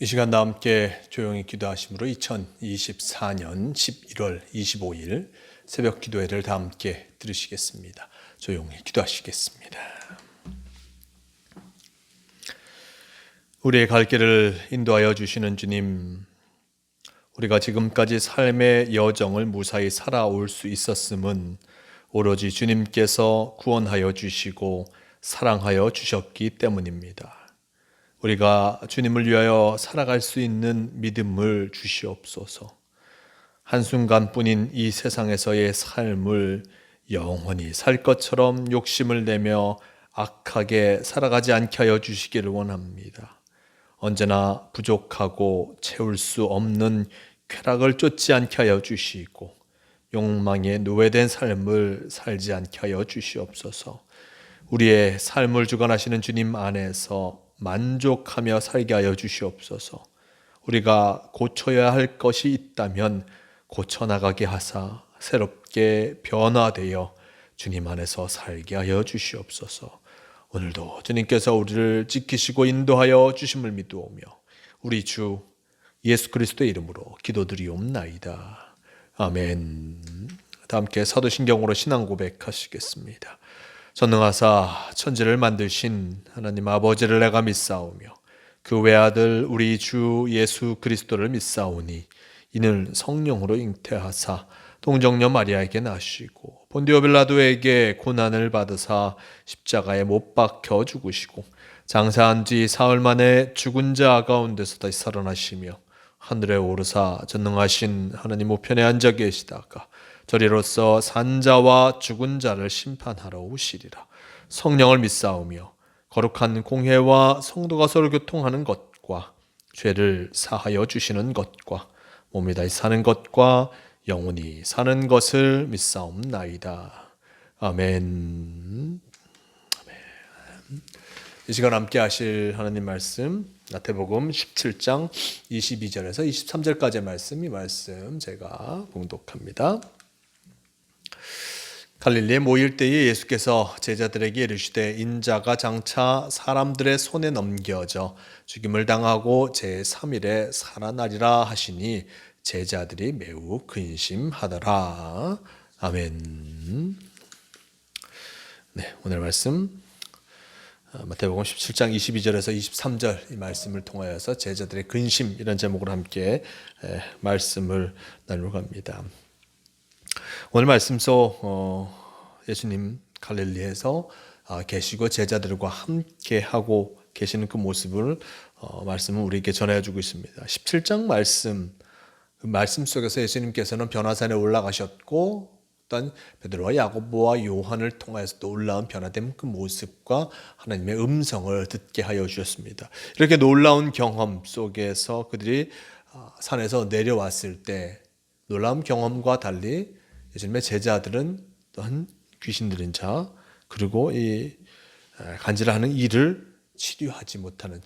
이 시간 다 함께 조용히 기도하심으로 2024년 11월 25일 새벽 기도회를 다 함께 들으시겠습니다. 조용히 기도하시겠습니다. 우리의 갈 길을 인도하여 주시는 주님, 우리가 지금까지 삶의 여정을 무사히 살아올 수 있었음은 오로지 주님께서 구원하여 주시고 사랑하여 주셨기 때문입니다. 우리가 주님을 위하여 살아갈 수 있는 믿음을 주시옵소서. 한순간뿐인 이 세상에서의 삶을 영원히 살 것처럼 욕심을 내며 악하게 살아가지 않게 하여 주시기를 원합니다. 언제나 부족하고 채울 수 없는 쾌락을 쫓지 않게 하여 주시고 욕망에 노예된 삶을 살지 않게 하여 주시옵소서. 우리의 삶을 주관하시는 주님 안에서 만족하며 살게 하여 주시옵소서. 우리가 고쳐야 할 것이 있다면 고쳐나가게 하사 새롭게 변화되어 주님 안에서 살게 하여 주시옵소서. 오늘도 주님께서 우리를 지키시고 인도하여 주심을 믿으오며 우리 주 예수 그리스도의 이름으로 기도드리옵나이다. 아멘. 다 함께 사도신경으로 신앙 고백하시겠습니다. 전능하사 천지를 만드신 하나님 아버지를 내가 믿사오며 그 외아들 우리 주 예수 그리스도를 믿사오니 이는 성령으로 잉태하사 동정녀 마리아에게 나시고 본디오 빌라도에게 고난을 받으사 십자가에 못 박혀 죽으시고 장사한 지 사흘 만에 죽은 자 가운데서 다시 살아나시며 하늘에 오르사 전능하신 하나님 우편에 앉아 계시다가 저리로서 산자와 죽은 자를 심판하러 오시리라. 성령을 믿사오며 거룩한 공회와 성도가 서로 교통하는 것과 죄를 사하여 주시는 것과 몸이 다시 사는 것과 영원히 사는 것을 믿사옵나이다. 아멘. 이 시간 함께 하실 하나님 말씀 마태복음 17장 22절에서 23절까지의 말씀, 이 말씀 제가 봉독합니다. 갈릴리에 모일 때에 예수께서 제자들에게 이르시되 인자가 장차 사람들의 손에 넘겨져 죽임을 당하고 제3일에 살아나리라 하시니 제자들이 매우 근심하더라. 아멘. 네, 오늘 말씀 마태복음 17장 22절에서 23절 이 말씀을 통하여서 제자들의 근심, 이런 제목으로 함께 말씀을 나누러 갑니다. 오늘 말씀 속 예수님 갈릴리에서 계시고 제자들과 함께 하고 계시는 그 모습을 말씀은 우리에게 전해주고 있습니다. 17장 그 말씀 속에서 예수님께서는 변화산에 올라가셨고 어떤 베드로와 야고보와 요한을 통하여서 놀라운 변화된 그 모습과 하나님의 음성을 듣게 하여 주셨습니다. 이렇게 놀라운 경험 속에서 그들이 산에서 내려왔을 때 놀라운 경험과 달리 예수님의 제자들은 또한 귀신 들린 자, 그리고 이 간질하는 일을 취하지 못하는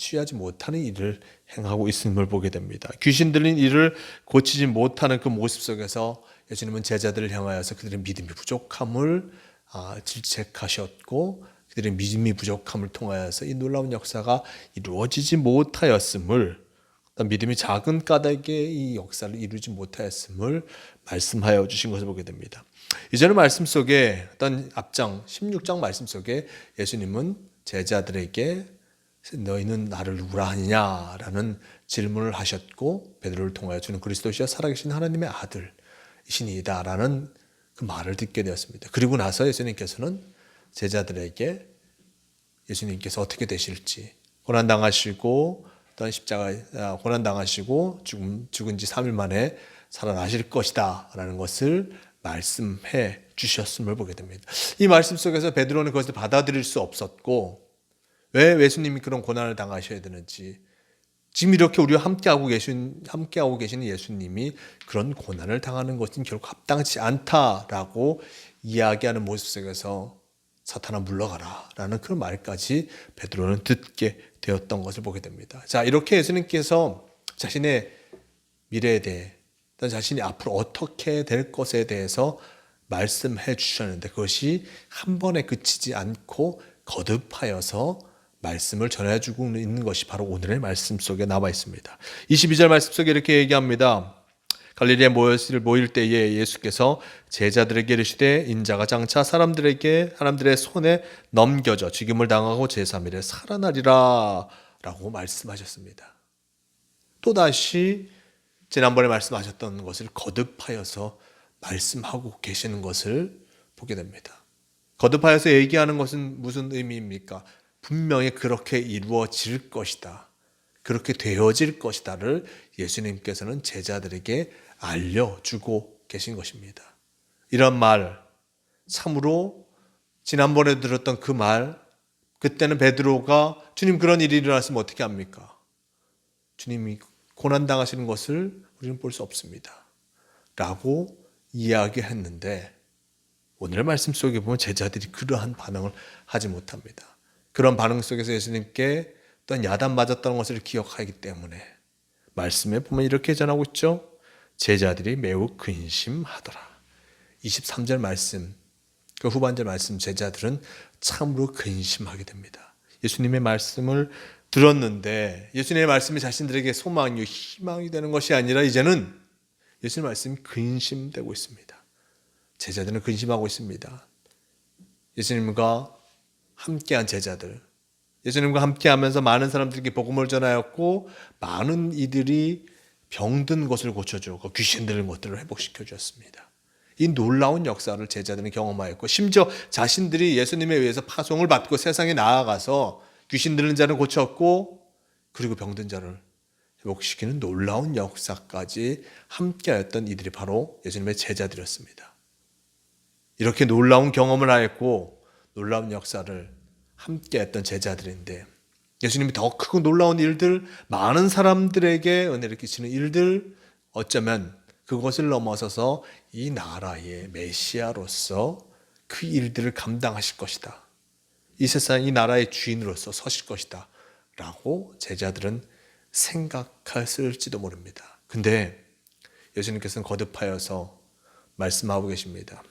일을 행하고 있음을 보게 됩니다. 귀신 들린 일을 고치지 못하는 그 모습 속에서 예수님은 제자들을 향하여서 그들의 믿음이 부족함을 질책하셨고 그들의 믿음이 부족함을 통하여서 이 놀라운 역사가 이루어지지 못하였음을, 믿음이 작은 까닭에 이 역사를 이루지 못하였음을 말씀하여 주신 것을 보게 됩니다. 이전의 말씀 속에 어떤 앞장 16장 말씀 속에 예수님은 제자들에게 너희는 나를 누구라 하느냐라는 질문을 하셨고 베드로를 통하여 주는 그리스도시여 살아계신 하나님의 아들이시니이다라는 그 말을 듣게 되었습니다. 그리고 나서 예수님께서는 제자들에게 예수님께서 어떻게 되실지, 고난당하시고 또한 십자가 고난당하시고 죽은 지 3일 만에 살아나실 것이다 라는 것을 말씀해 주셨음을 보게 됩니다. 이 말씀 속에서 베드로는 그것을 받아들일 수 없었고, 왜 예수님이 그런 고난을 당하셔야 되는지, 지금 이렇게 우리와 함께하고 계시는 예수님이 그런 고난을 당하는 것은 결코 합당치 않다라고 이야기하는 모습 속에서 사탄아 물러가라 라는 그런 말까지 베드로는 듣게 되었던 것을 보게 됩니다. 자, 이렇게 예수님께서 자신의 미래에 대해, 자신이 앞으로 어떻게 될 것에 대해서 말씀해 주셨는데 그것이 한 번에 그치지 않고 거듭하여서 말씀을 전해주고 있는 것이 바로 오늘의 말씀 속에 나와 있습니다. 22절 말씀 속에 이렇게 얘기합니다. 갈릴리에 모일 때에 예수께서 제자들에게 이르시되 인자가 장차 사람들의 손에 넘겨져 죽임을 당하고 제3일에 살아나리라 라고 말씀하셨습니다. 또다시 지난번에 말씀하셨던 것을 거듭하여서 말씀하고 계시는 것을 보게 됩니다. 거듭하여서 얘기하는 것은 무슨 의미입니까? 분명히 그렇게 이루어질 것이다. 그렇게 되어질 것이다를 예수님께서는 제자들에게 알려주고 계신 것입니다. 이런 말, 참으로 지난번에 들었던 그 말, 그때는 베드로가 주님 그런 일이 일어났으면 어떻게 합니까? 주님이 고난당하시는 것을 우리는 볼 수 없습니다. 라고 이야기했는데 오늘의 말씀 속에 보면 제자들이 그러한 반응을 하지 못합니다. 그런 반응 속에서 예수님께 어떤 야단 맞았다는 것을 기억하기 때문에 말씀에 보면 이렇게 전하고 있죠. 제자들이 매우 근심하더라. 23절 말씀, 그 후반절 말씀, 제자들은 참으로 근심하게 됩니다. 예수님의 말씀을 들었는데 예수님의 말씀이 자신들에게 소망이요 희망이 되는 것이 아니라 이제는 예수님의 말씀이 근심되고 있습니다. 제자들은 근심하고 있습니다. 예수님과 함께한 제자들, 예수님과 함께하면서 많은 사람들에게 복음을 전하였고 많은 이들이 병든 것을 고쳐주고 귀신 들린 것들을 회복시켜 주었습니다. 이 놀라운 역사를 제자들은 경험하였고 심지어 자신들이 예수님에 의해서 파송을 받고 세상에 나아가서 귀신 들린 자를 고쳤고 그리고 병든 자를 회복시키는 놀라운 역사까지 함께하였던 이들이 바로 예수님의 제자들이었습니다. 이렇게 놀라운 경험을 하였고 놀라운 역사를 함께했던 제자들인데 예수님이 더 크고 놀라운 일들, 많은 사람들에게 은혜를 끼치는 일들, 어쩌면 그것을 넘어서서 이 나라의 메시아로서 그 일들을 감당하실 것이다. 이 세상 이 나라의 주인으로서 서실 것이다 라고 제자들은 생각했을지도 모릅니다. 근데 예수님께서는 거듭하여서 말씀하고 계십니다.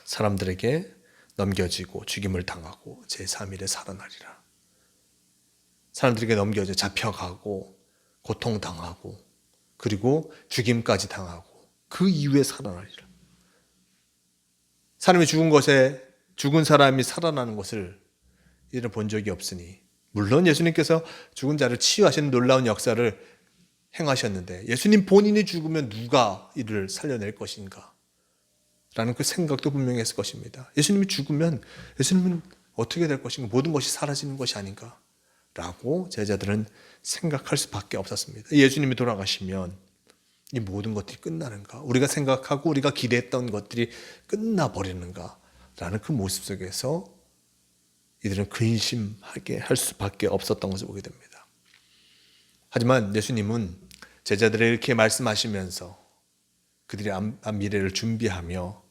사람들에게 넘겨지고 죽임을 당하고 제3일에 살아나리라. 사람들에게 넘겨져 잡혀가고 고통당하고 그리고 죽임까지 당하고 그 이후에 살아나리라. 사람이 죽은 사람이 살아나는 것을 이들은 본 적이 없으니 물론 예수님께서 죽은 자를 치유하시는 놀라운 역사를 행하셨는데 예수님 본인이 죽으면 누가 이를 살려낼 것인가? 라는 그 생각도 분명히 했을 것입니다. 예수님이 죽으면 예수님은 어떻게 될 것인가? 모든 것이 사라지는 것이 아닌가? 라고 제자들은 생각할 수밖에 없었습니다. 예수님이 돌아가시면 이 모든 것들이 끝나는가? 우리가 생각하고 우리가 기대했던 것들이 끝나버리는가? 라는 그 모습 속에서 이들은 근심하게 할 수밖에 없었던 것을 보게 됩니다. 하지만 예수님은 제자들에게 이렇게 말씀하시면서 그들의 미래를 준비하며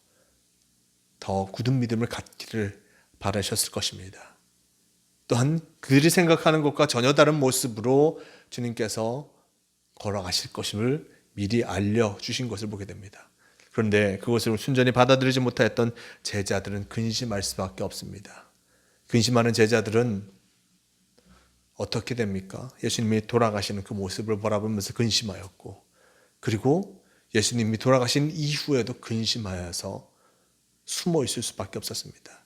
더 굳은 믿음을 갖기를 바라셨을 것입니다. 또한 그들이 생각하는 것과 전혀 다른 모습으로 주님께서 걸어가실 것임을 미리 알려주신 것을 보게 됩니다. 그런데 그것을 순전히 받아들이지 못하였던 제자들은 근심할 수밖에 없습니다. 근심하는 제자들은 어떻게 됩니까? 예수님이 돌아가시는 그 모습을 바라보면서 근심하였고 그리고 예수님이 돌아가신 이후에도 근심하여서 숨어 있을 수밖에 없었습니다.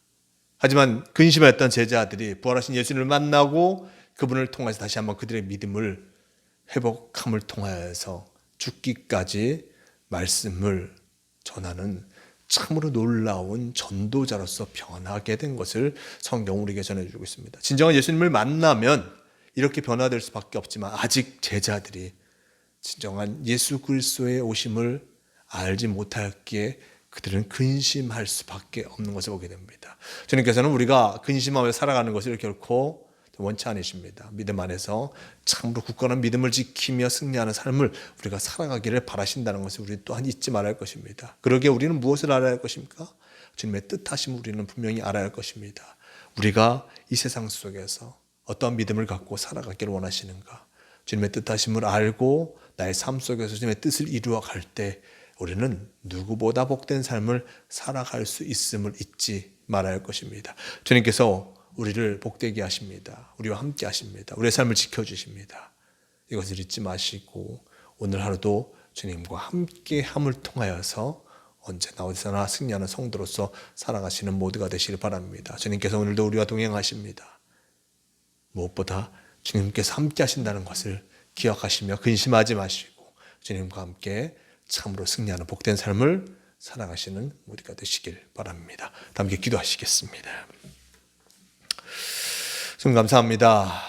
하지만 근심했던 제자들이 부활하신 예수님을 만나고 그분을 통해서 다시 한번 그들의 믿음을 회복함을 통하여서 죽기까지 말씀을 전하는 참으로 놀라운 전도자로서 변하게 된 것을 성경은 우리에게 전해주고 있습니다. 진정한 예수님을 만나면 이렇게 변화될 수밖에 없지만 아직 제자들이 진정한 예수 그리스도의 오심을 알지 못하였기에 그들은 근심할 수밖에 없는 것을 보게 됩니다. 주님께서는 우리가 근심하며 살아가는 것을 결코 원치 않으십니다. 믿음 안에서 참으로 굳건한 믿음을 지키며 승리하는 삶을 우리가 살아가기를 바라신다는 것을 우리 또한 잊지 말아야 할 것입니다. 그러기에 우리는 무엇을 알아야 할 것입니까? 주님의 뜻하심을 우리는 분명히 알아야 할 것입니다. 우리가 이 세상 속에서 어떠한 믿음을 갖고 살아가기를 원하시는가? 주님의 뜻하심을 알고 나의 삶 속에서 주님의 뜻을 이루어 갈 때 우리는 누구보다 복된 삶을 살아갈 수 있음을 잊지 말아야 할 것입니다. 주님께서 우리를 복되게 하십니다. 우리와 함께 하십니다. 우리의 삶을 지켜주십니다. 이것을 잊지 마시고 오늘 하루도 주님과 함께 함을 통하여서 언제나 어디서나 승리하는 성도로서 살아가시는 모두가 되시길 바랍니다. 주님께서 오늘도 우리와 동행하십니다. 무엇보다 주님께서 함께 하신다는 것을 기억하시며 근심하지 마시고 주님과 함께 참으로 승리하는 복된 삶을 살아가시는 모두가 되시길 바랍니다. 함께 기도하시겠습니다. 주님 감사합니다.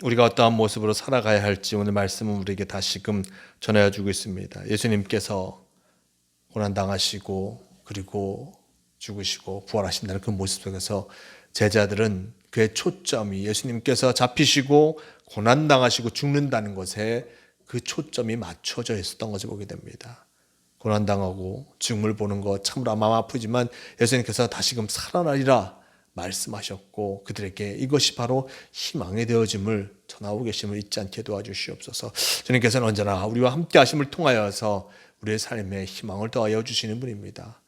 우리가 어떠한 모습으로 살아가야 할지 오늘 말씀은 우리에게 다시금 전하여 주고 있습니다. 예수님께서 고난당하시고 그리고 죽으시고 부활하신다는 그 모습 속에서 제자들은 그의 초점이 예수님께서 잡히시고 고난당하시고 죽는다는 것에 그 초점이 맞춰져 있었던 것을 보게 됩니다. 고난당하고 죽음을 보는 것 참으로 마음 아프지만 예수님께서 다시금 살아나리라 말씀하셨고 그들에게 이것이 바로 희망의 되어짐을 전하고 계심을 잊지 않게 도와주시옵소서. 주님께서는 언제나 우리와 함께 하심을 통하여서 우리의 삶에 희망을 더하여 주시는 분입니다.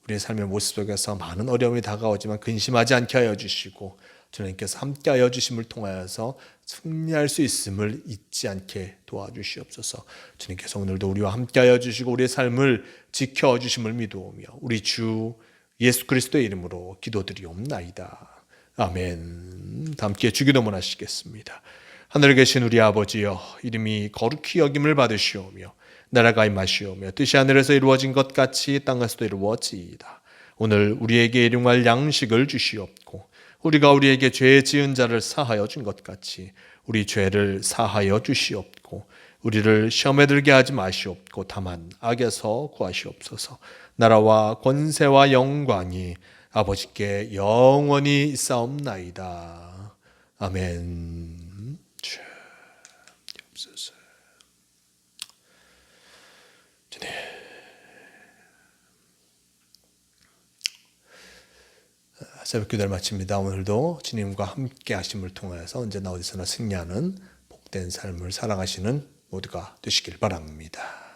우리의 삶의 모습 속에서 많은 어려움이 다가오지만 근심하지 않게 하여 주시고 주님께서 함께하여 주심을 통하여서 승리할 수 있음을 잊지 않게 도와주시옵소서. 주님께서 오늘도 우리와 함께하여 주시고 우리의 삶을 지켜주심을 믿으오며 우리 주 예수 그리스도의 이름으로 기도드리옵나이다. 아멘. 함께 주기도문 하시겠습니다. 하늘에 계신 우리 아버지여, 이름이 거룩히 여김을 받으시오며 나라가 임하시오며 뜻이 하늘에서 이루어진 것 같이 땅에서도 이루어지이다. 오늘 우리에게 일용할 양식을 주시옵고 우리가 우리에게 죄 지은 자를 사하여 준 것 같이 우리 죄를 사하여 주시옵고 우리를 시험에 들게 하지 마시옵고 다만 악에서 구하시옵소서. 나라와 권세와 영광이 아버지께 영원히 있사옵나이다. 아멘. 주옵소서. 주님. 새벽 기도를 마칩니다. 오늘도 주님과 함께 하심을 통해서 언제나 어디서나 승리하는 복된 삶을 살아가시는 모두가 되시길 바랍니다.